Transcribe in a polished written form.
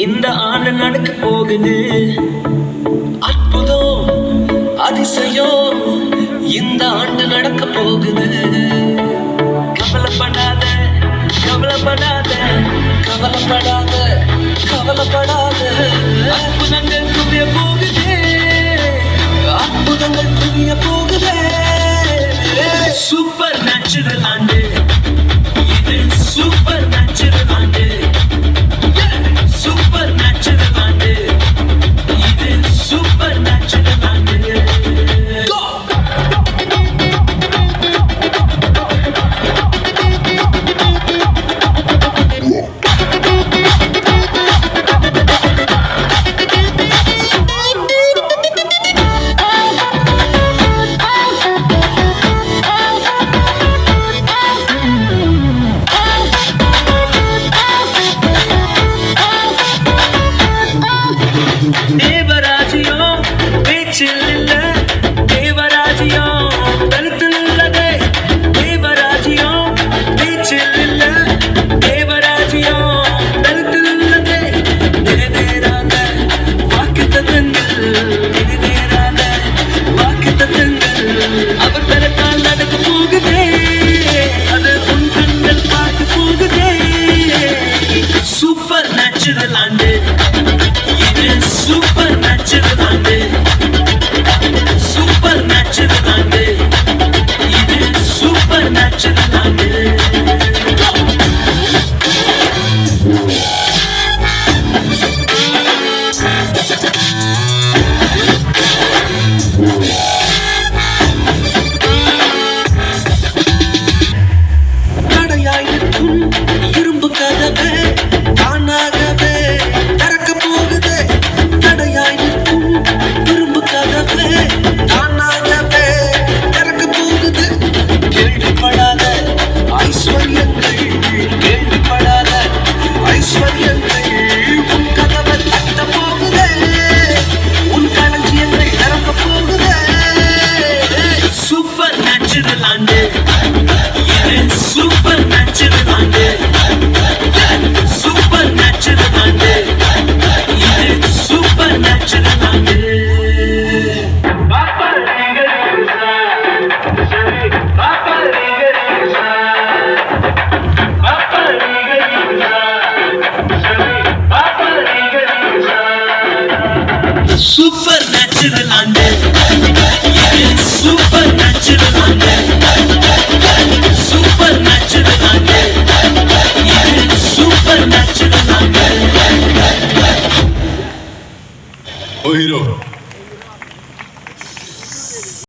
இந்த ஆண்டு நடக்க போகுது. அற்புதம் அதிசயம் இந்த ஆண்டு நடக்க போகுது. கவலைப்படாத கவலைப்படாத கவலைப்படாத கவலைப்படாத. அற்புதங்கள் புரிய போகுது, அற்புதங்கள் புரிய போகுது. சூப்பர் நேச்சுரல் ஆண்டு இது, சூப்பர் நேச்சுரல் ஆண்டு, சூப்பர் நேச்சுரல் ஆண்டு இது, சூப்பர் நேச்சுரல் ஆண்டு. தேவராஜ்யம் பேச்சில் இல்ல, தேவராஜ்யம் தனித்து நில்லதே. தேவராஜ்யம் பேச்சில் இல்ல, தேவராஜ்யம் தனித்து நில்லதே. நிறைவேறாத வாக்குத்தத்தங்கள், நிறைவேறாத வாக்குத்தத்தங்கள் அவர் தரத்தால் நடக்க போகுதே. அது உன் கண்கள் பார்க்க போகுதே. சூப்பர் நேச்சுரல் ஆண்டு இது, சூப்பர் நேச்சுரல் ஆண்டு, சூப்பர் நேச்சுரல் ஆண்டு இது, சூப்பர் நேச்சுரல் ஆண்டு. தடையாயிருக்கும் இரும்பு கதவே தானாகவே திறக்க போகுது. தடையாயிருக்கும் இரும்பு கதவே தானாகவே திறக்க போகுது. கேள்விப்படாத ஐஸ்வர்யங்கள், கேள்விப்படாத ஐஸ்வர்யங்கள் உன் கதவை தட்ட போகுதே. உன் களஞ்சியங்கள் நிரப்ப போகுதே. சூப்பர் நேச்சுரல் ஆண்டு இது, சூப்பர் நேச்சுரல் ஆண்டு, சூப்பர் நேச்சுரல் ஆண்டு இது, சூப்பர் நேச்சுரல் ஆண்டு. Super natural